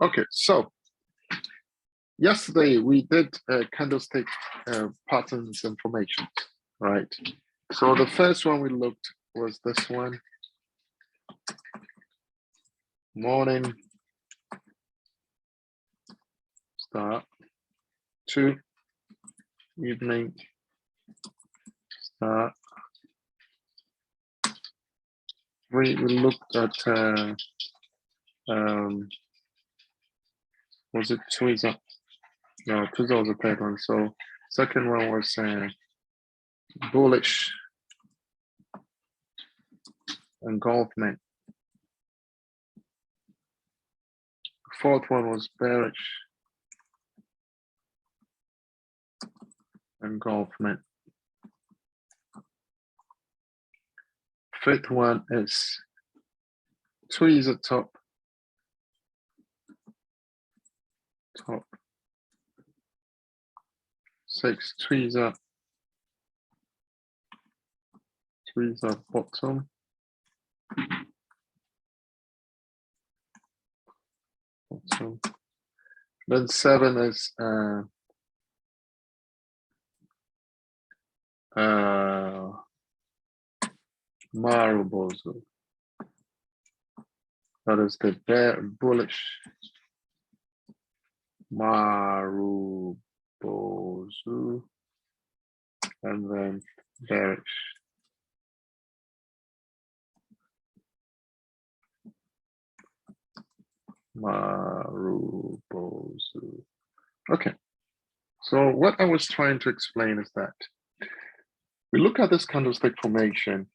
Okay, so yesterday we did candlestick patterns and formations, right? So the first one we looked was this one, morning star, 2, evening star, 3. We looked at was it Twizzler? No, Twizzler was the third one. So second one was bullish engulfment. Fourth one was bearish engulfment. Fifth one is Twizzler top. Top. 6, Twizzler bottom. Then 7 is Marubozu. That is the bullish Marubozu, and then bearish Marubozu. Okay, so what I was trying to explain is that we look at this candlestick formation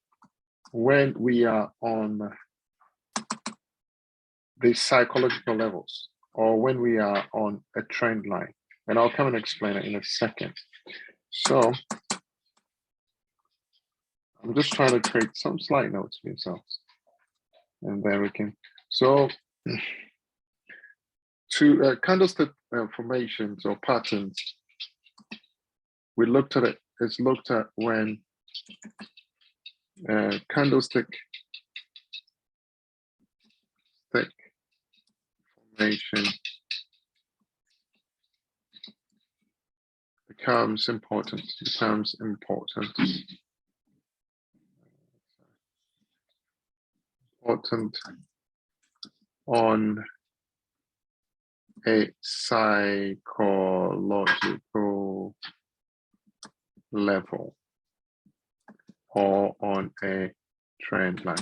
when we are on the psychological levels or when we are on a trend line. And I'll come and explain it in a second. So I'm just trying to create some slide notes for yourselves. And then we can, so to candlestick formations or patterns, we looked at it, it's looked at when candlestick formation becomes important on a psychological level or on a trend line.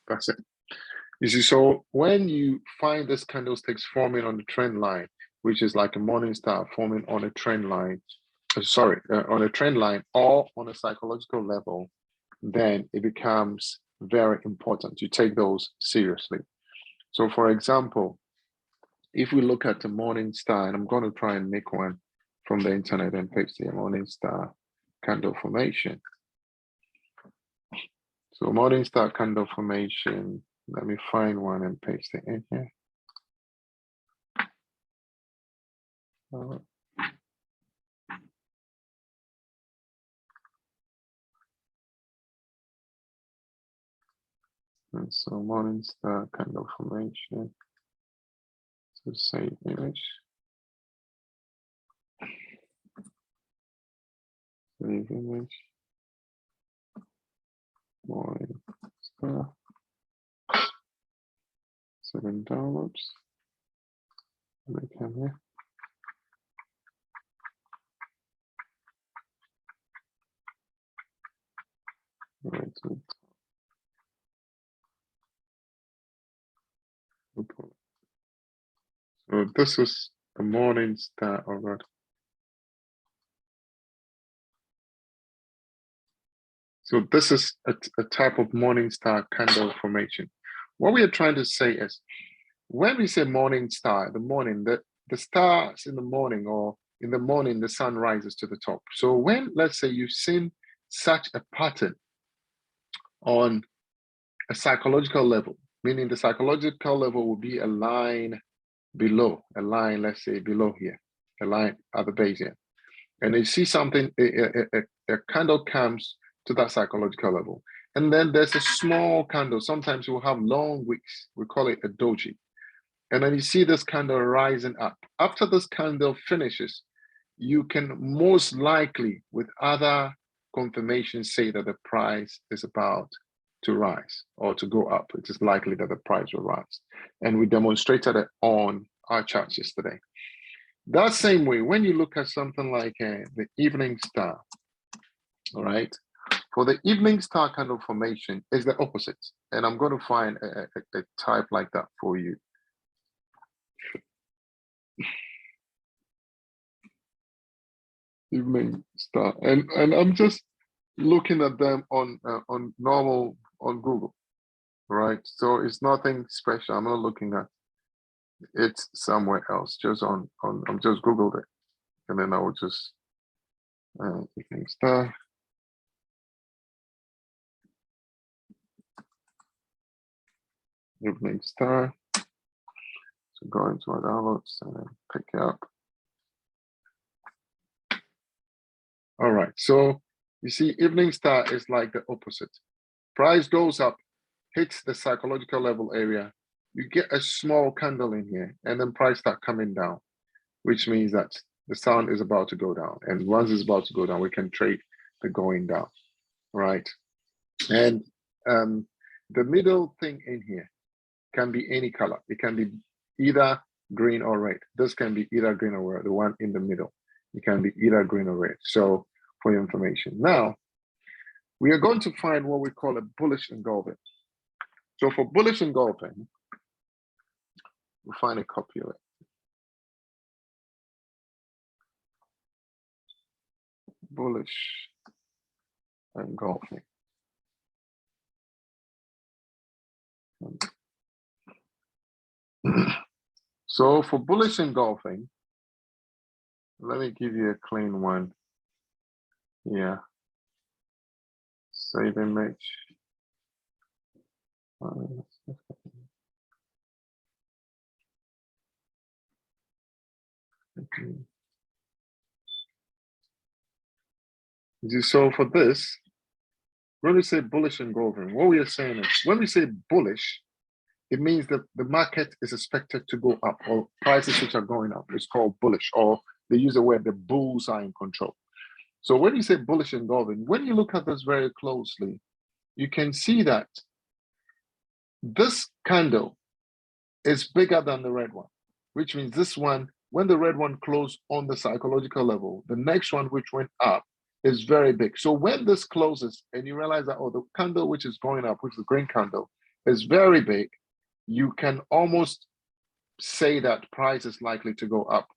That's it. You see, so when you find this candlesticks forming on the trend line, which is like a morning star forming on a trend line, on a trend line or on a psychological level, then it becomes very important to take those seriously. So for example, if we look at the morning star, and I'm going to try and make one from the internet and paste the morning star candle formation. So morning star candle formation, let me find one and paste it in here. And so morning star candle formation. So save image. Save image. Morning star. 7 downloads. Let me come here. Right. So this is a morning star already. So this is a type of morning star candle formation. What we are trying to say is, when we say morning star, the morning, the stars in the morning, or in the morning, the sun rises to the top. So when, let's say, you've seen such a pattern on a psychological level, meaning the psychological level will be a line below, let's say below here, a line at the base here. And you see something, a candle comes to that psychological level. And then there's a small candle. Sometimes we'll have long wicks. We call it a doji. And then you see this candle rising up. After this candle finishes, you can most likely, with other confirmations, say that the price is about to rise or to go up. It is likely that the price will rise. And we demonstrated it on our charts yesterday. That same way, when you look at something like the evening star, all right, for the evening star candle formation is the opposite. And I'm going to find a type like that for you. Evening star, and I'm just looking at them on normal on Google, right? So it's nothing special. I'm not looking at it somewhere else. Just on I'm just Googled it, and then I will just evening star. Evening star. So go into our downloads and then pick it up. All right, so you see evening star is like the opposite. Price goes up, hits the psychological level area, you get a small candle in here, and then price start coming down, which means that the sun is about to go down. And once it's about to go down, we can trade the going down, right? And the middle thing in here can be any color. It can be either green or red. This can be either green or red, the one in the middle. It can be either green or red. So for your information. Now, we are going to find what we call a bullish engulfing. So for bullish engulfing, we'll find a copy of it. Bullish engulfing. So for bullish engulfing, let me give you a clean one. Yeah. Save image. So for this, when we say bullish engulfing, what we are saying is when we say bullish, it means that the market is expected to go up, or prices which are going up. It's called bullish, or they use the word the bulls are in control. So when you say bullish engulfing, when you look at this very closely, you can see that this candle is bigger than the red one, which means this one, when the red one closed on the psychological level, the next one which went up is very big. So when this closes and you realize that, oh, the candle which is going up, which is the green candle, is very big, you can almost say that price is likely to go up.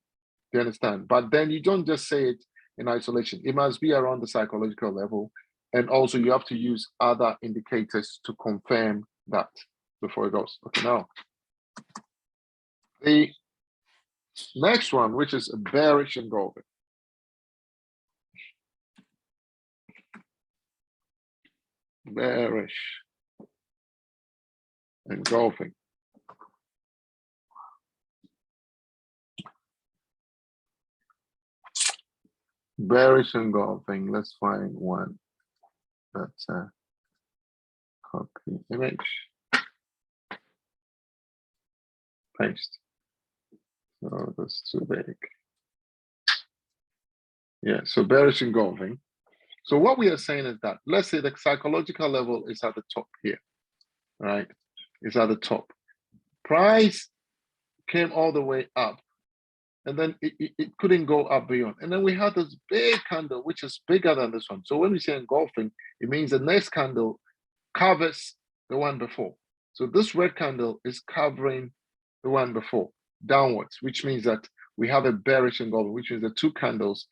Do you understand? But then you don't just say it in isolation. It must be around the psychological level. And also you have to use other indicators to confirm that before it goes. Okay, now the next one, which is a bearish engulfing. Bearish engulfing. Bearish engulfing. Let's find one that's a copy image. Paste. So that's too big. Yeah, so bearish engulfing. So what we are saying is that, let's say the psychological level is at the top here, right? It's at the top. Price came all the way up, and then it couldn't go up beyond. And then we had this big candle, which is bigger than this one. So when we say engulfing, it means the next candle covers the one before. So this red candle is covering the one before downwards, which means that we have a bearish engulfing, which means the two candles,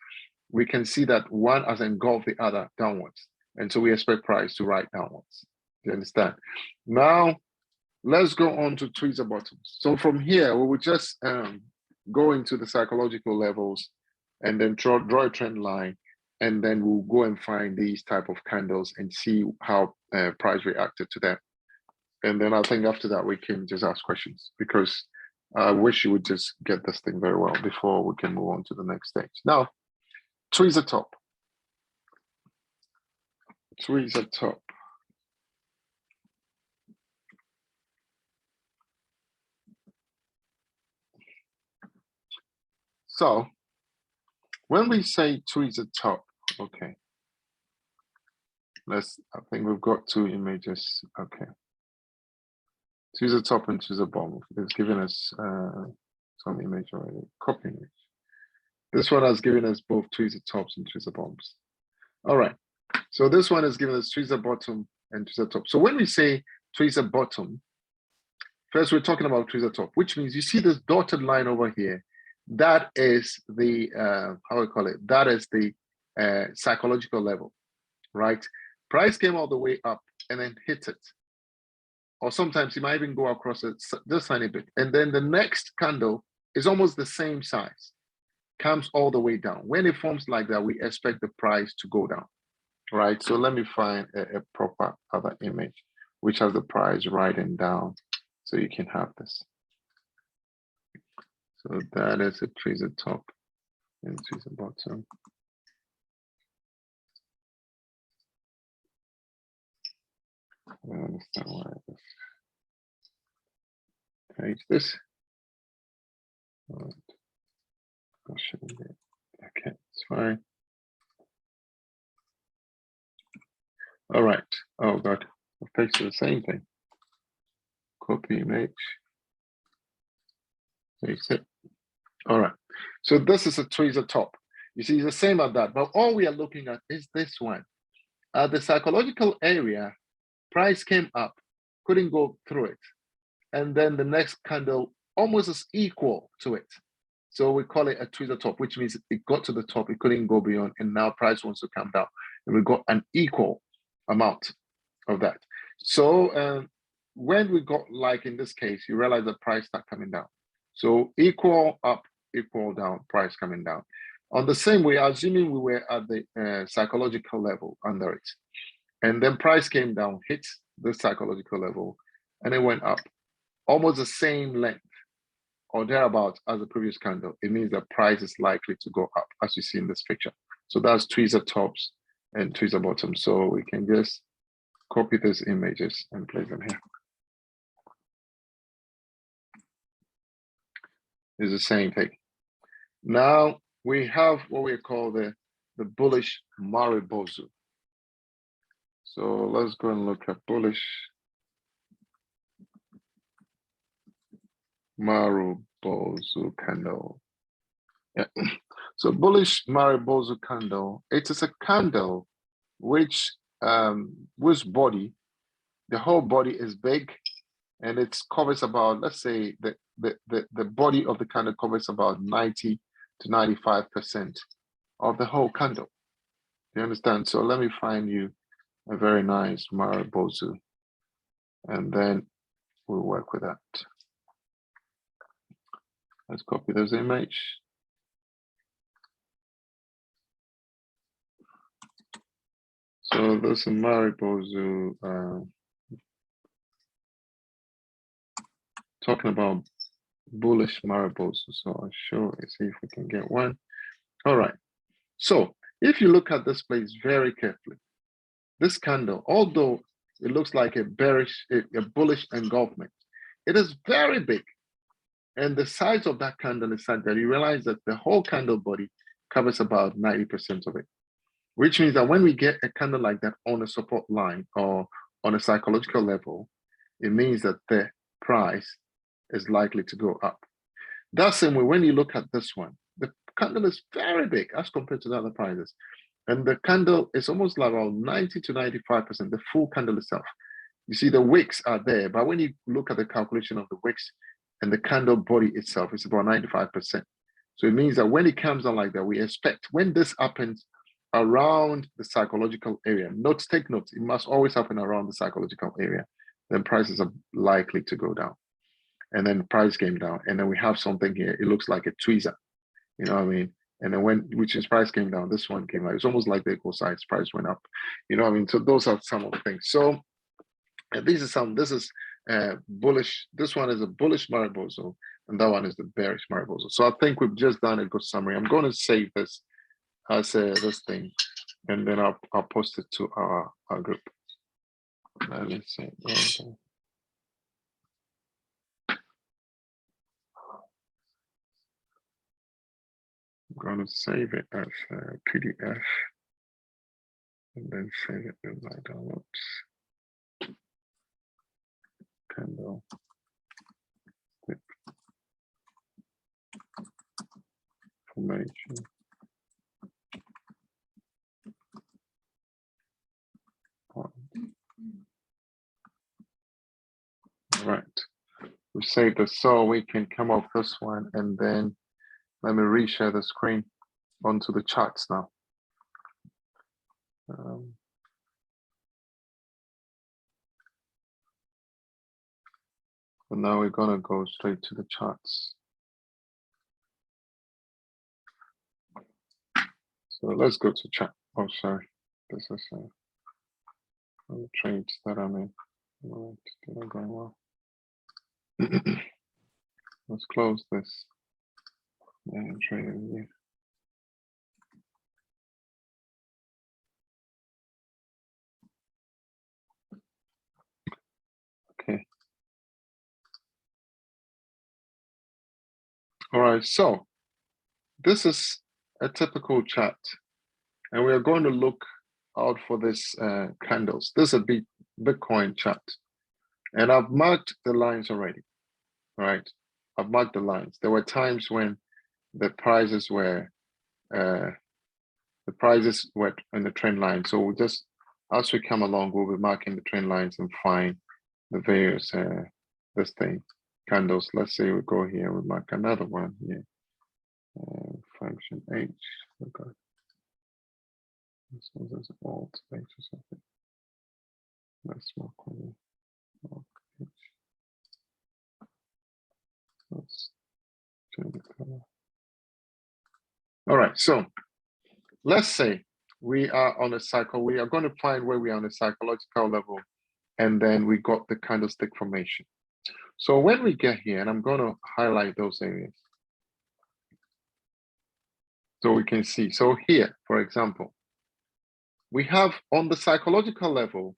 we can see that one has engulfed the other downwards. And so we expect price to ride downwards. Do you understand? Now, let's go on to tweezer bottoms. So from here, we will just go into the psychological levels and then draw a trend line. And then we'll go and find these type of candles and see how price reacted to them. And then I think after that, we can just ask questions, because I wish you would just get this thing very well before we can move on to the next stage. Now, tweezer top. Tweezer top. So when we say tweeze the top, okay. I think we've got two images. Okay. Tweeze the top and tweeze the bottom. It's giving us some image already. Copy image. This one has given us both tweeze the tops and tweeze the bottoms. All right. So this one is giving us tweeze the bottom and tweeze the top. So when we say tweeze the bottom, first we're talking about tweeze the top, which means you see this dotted line over here. That is the how we call it. That is the psychological level, right? Price came all the way up and then hit it. Or sometimes you might even go across it just tiny bit. And then the next candle is almost the same size, comes all the way down. When it forms like that, we expect the price to go down, right? So let me find a proper other image, which has the price writing down so you can have this. So that is a tweeze the top and tweeze the bottom. I don't understand why this page this. All right. Okay, it's fine. All right. Oh God, I pasted the same thing. Copy image. Paste it. All right. So this is a tweeze the top. You see, it's the same as that, but all we are looking at is this one. At the psychological area, price came up, couldn't go through it. And then the next candle almost is equal to it. So we call it a tweeze the top, which means it got to the top, it couldn't go beyond, and now price wants to come down. And we got an equal amount of that. So when we got, like in this case, you realize the price start coming down. So equal up, equal down, price coming down. On the same way, assuming we were at the psychological level under it, and then price came down, hit the psychological level, and it went up almost the same length or thereabouts as the previous candle. It means the price is likely to go up, as you see in this picture. So that's tweeze the tops and tweeze the bottom. So we can just copy these images and place them here. It's the same thing. Now we have what we call the bullish Maribozu. So let's go and look at bullish Maribozu candle. Yeah. So bullish Maribozu candle, it is a candle which body, the whole body is big, and it covers about, let's say the body of the candle covers about 90 to 95% of the whole candle. You understand? So let me find you a very nice Maribozu, and then we'll work with that. Let's copy this image. So there's a Maribozu talking about bullish Maribozu. So I'll show, see if we can get one. All right. So if you look at this place very carefully, this candle, although it looks like a bearish, a bullish engulfment, it is very big. And the size of that candle is such that you realize that the whole candle body covers about 90% of it, which means that when we get a candle like that on a support line or on a psychological level, it means that the price is likely to go up. That same way, when you look at this one, the candle is very big as compared to the other prices. And the candle is almost like about 90 to 95%, the full candle itself. You see the wicks are there, but when you look at the calculation of the wicks and the candle body itself, it's about 95%. So it means that when it comes down like that, we expect when this happens around the psychological area, take note, it must always happen around the psychological area, then prices are likely to go down. And then price came down, and then we have something here, it looks like a tweezer, you know what I mean? And then which is price came down, this one came out. It's almost like the equal size, price went up, you know what I mean? So those are some of the things. So this is bullish. This one is a bullish Maribozu, and that one is the bearish Maribozu. So I think we've just done a good summary. I'm going to save this as this thing, and then I'll post it to our group. Let me see. Okay. going to save it as a PDF and then save it in my downloads. Candle stick formation. Right. We save this so we can come off this one and then let me reshare the screen onto the charts now. So now we're gonna go straight to the charts. So let's go to chart. Oh, sorry. This is the trades that I'm in. All right, they're not going well. Let's close this and trade in here. Okay. All right, so this is a typical chart, and we are going to look out for this candles. This is a big Bitcoin chart, and I've marked the lines already. Right, I've marked the lines. There were times when the prices were in the trend line. So we'll just, as we come along, we'll be marking the trend lines and find the various candles. Let's say we go here, we mark another one here. Function H. Okay. This one's alt H or something. Let's mark one. H. Let's change the color. All right, so let's say we are on a cycle. We are going to find where we are on a psychological level, and then we got the candlestick formation. So when we get here, and I'm going to highlight those areas so we can see. So here, for example, we have on the psychological level,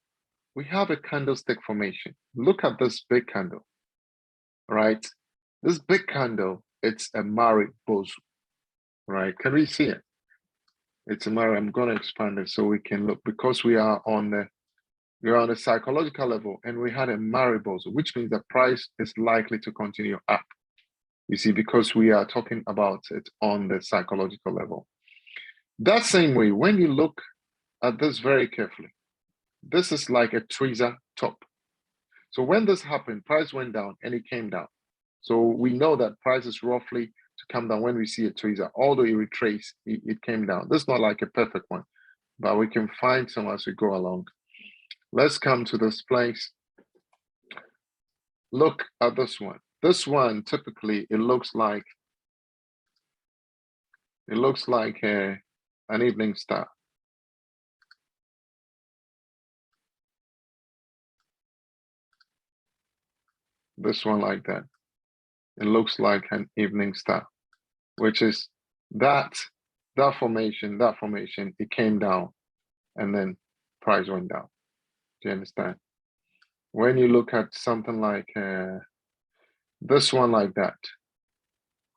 we have a candlestick formation. Look at this big candle, right? This big candle, it's a Maribozu, right? Can we see it? It's a Mari. I'm going to expand it so we can look, because we are on a psychological level, and we had a Maribozu, which means the price is likely to continue up. You see, because we are talking about it on the psychological level. That same way, when you look at this very carefully, this is like a tweezer top. So when this happened, price went down and it came down. So we know that price is roughly to come down when we see a tweezer, although it retraced, it came down. This is not like a perfect one, but we can find some as we go along. Let's come to this place. Look at this one. This one, typically, it looks like an evening star. This one like that. It looks like an evening star, which is that formation, it came down and then price went down. Do you understand? When you look at something like this one like that,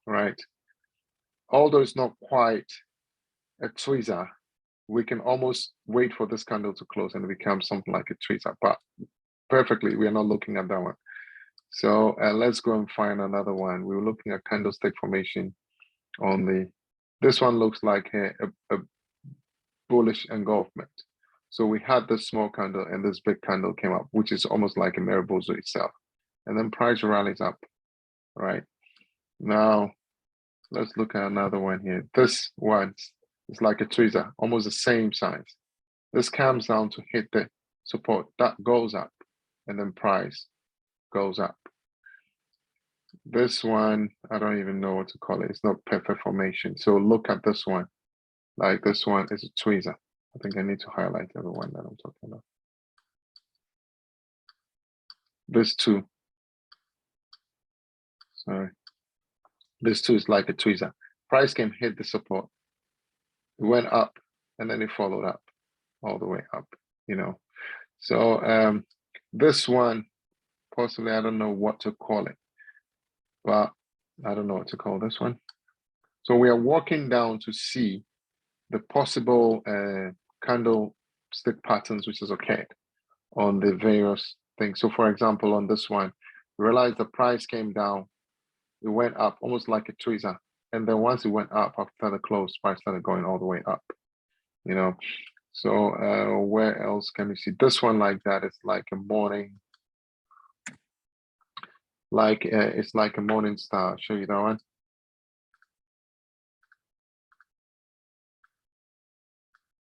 right? Although it's not quite a tweezer, we can almost wait for this candle to close and it becomes something like a tweezer, but perfectly, we are not looking at that one. So let's go and find another one. We were looking at candlestick formation on this one looks like a bullish engulfment. So we had this small candle and this big candle came up, which is almost like a Maribozu itself. And then price rallies up, right? Now, let's look at another one here. This one is like a tweezer, almost the same size. This comes down to hit the support, that goes up, and then price goes up. This one, I don't even know what to call it. It's not perfect formation. So look at this one. Like this one is a tweezer. I think I need to highlight the one that I'm talking about. This two. Sorry. This two is like a tweezer. Price can hit the support. It went up and then it followed up all the way up, you know. So this one, possibly, I don't know what to call it, but I don't know what to call this one. So we are walking down to see the possible candlestick patterns which has occurred on the various things. So for example, on this one, realize the price came down, it went up almost like a tweezer. And then once it went up after the close, price started going all the way up, you know. So where else can we see this one like that? It's like a morning, like it's like a morning star. I'll show you that one.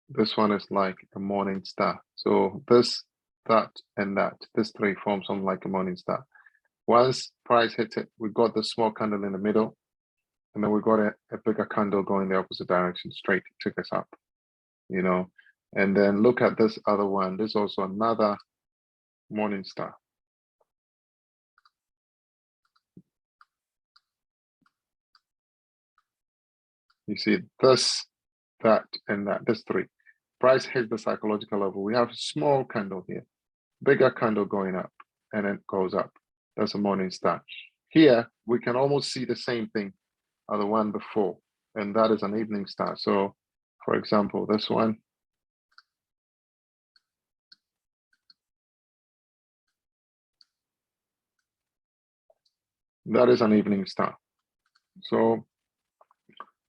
This one is like a morning star. So this, that, and that, this three forms something like a morning star. Once price hit it, we got the small candle in the middle, and then we got a bigger candle going the opposite direction straight, it took us up, you know. And then look at this other one. This is also another morning star. You see this, that, and that, this three. Price hits the psychological level. We have a small candle here, bigger candle going up, and then goes up. That's a morning star. Here, we can almost see the same thing as the one before, and that is an evening star. So, for example, this one, that is an evening star. So,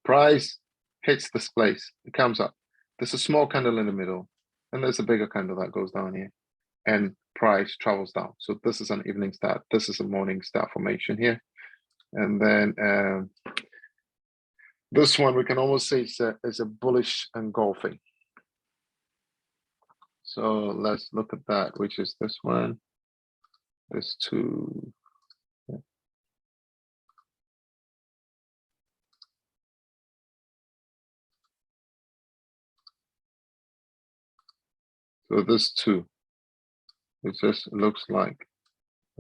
price hits this place, it comes up. There's a small candle in the middle, and there's a bigger candle that goes down here, and price travels down. So this is an evening star. This is a morning star formation here. And then this one, we can almost say it's a bullish engulfing. So let's look at that, which is this one. There's two. Yeah. So this two, it just looks like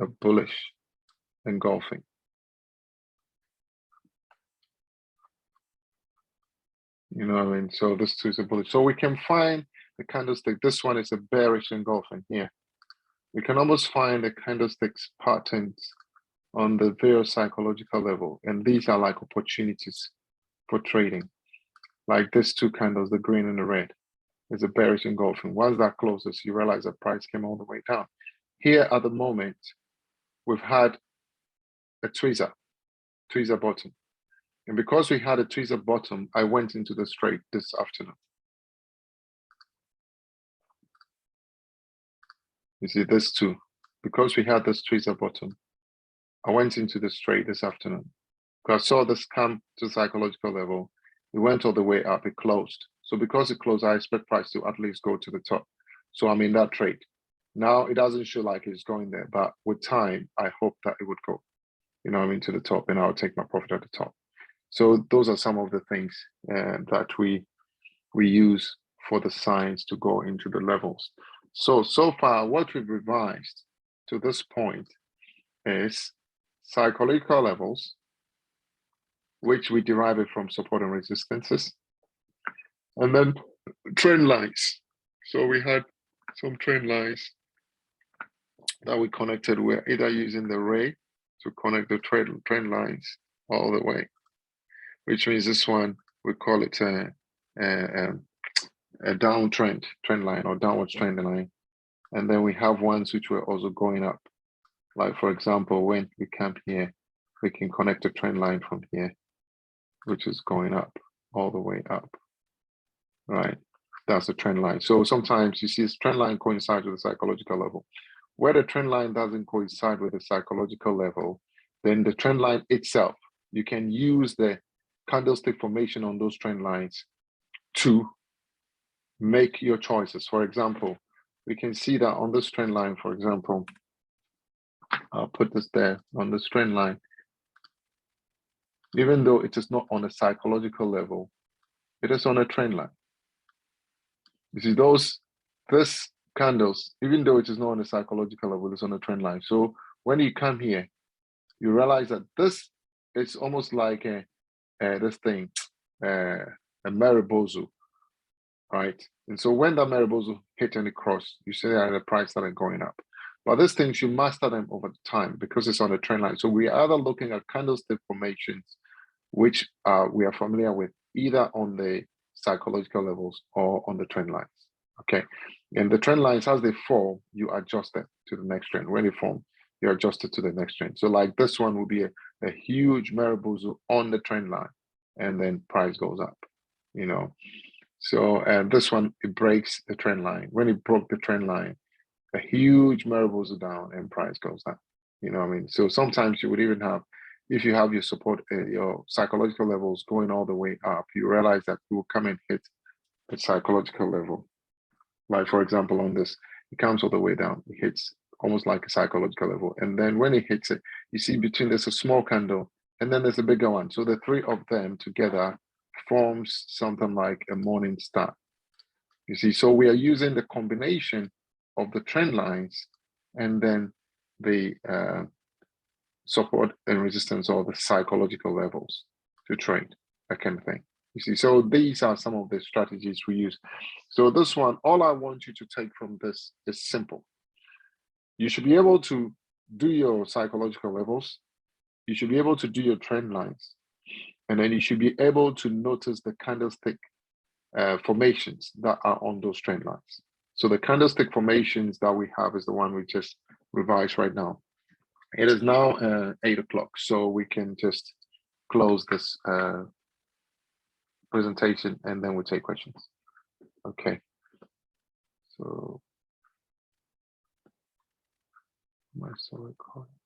a bullish engulfing. You know what I mean? So this two is a bullish. So we can find the candlestick. This one is a bearish engulfing here. We can almost find the candlesticks patterns on the various psychological level. And these are like opportunities for trading. Like these two candles, the green and the red, is a bearish engulfing. Once that closes, you realize the price came all the way down. Here at the moment, we've had a tweezer bottom. And because we had a tweezer bottom, I went into the straight this afternoon. You see this too. Because we had this tweezer bottom, I went into the straight this afternoon. Because I saw this come to psychological level. It went all the way up, it closed. So because it closed, I expect price to at least go to the top. So I'm in that trade. Now it doesn't show like it's going there, but with time, I hope that it would go, you know what I mean, to the top, and I'll take my profit at the top. So those are some of the things that we use for the signs to go into the levels. So far, what we've revised to this point is psychological levels, which we derive it from support and resistances, and then trend lines. So we had some trend lines that we connected. We're either using the ray to connect the trend lines all the way, which means this one, we call it a downtrend trend line or downward trend line. And then we have ones which were also going up. Like for example, when we come here, we can connect a trend line from here, which is going up all the way up, right? That's the trend line. So sometimes you see this trend line coincides with the psychological level. Where the trend line doesn't coincide with the psychological level, then the trend line itself, you can use the candlestick formation on those trend lines to make your choices. For example, we can see that on this trend line, for example, I'll put this there on this trend line. Even though it is not on a psychological level, it is on a trend line. You see this candles, even though it is not on a psychological level, it's on a trend line. So when you come here, you realize that this is almost like this thing, a Maribozu, right? And so when that Maribozu hit any cross, you see that the price started going up. But these things, you master them over time because it's on a trend line. So we are either looking at candlestick formations which we are familiar with either on the psychological levels or on the trend lines. Okay, and the trend lines, as they form, you adjust them to the next trend. When they form, you adjust it to the next trend. So like this one will be a huge Marubozu on the trend line, and then price goes up, you know. So and this one, it breaks the trend line. When it broke the trend line, a huge Marubozu down and price goes up. You know what I mean? So sometimes you would even have, if you have your support, your psychological levels going all the way up, you realize that you will come and hit the psychological level. Like for example, on this, it comes all the way down. It hits almost like a psychological level. And then when it hits it, you see between there's a small candle and then there's a bigger one. So the three of them together forms something like a morning star. You see, so we are using the combination of the trend lines and then the support and resistance or the psychological levels to trade, that kind of thing. You see, so these are some of the strategies we use. So this one, all I want you to take from this is simple. You should be able to do your psychological levels. You should be able to do your trend lines. And then you should be able to notice the candlestick formations that are on those trend lines. So the candlestick formations that we have is the one we just revised right now. It is now 8 o'clock, so we can just close this presentation and then we'll take questions. Okay. So, am I still recording?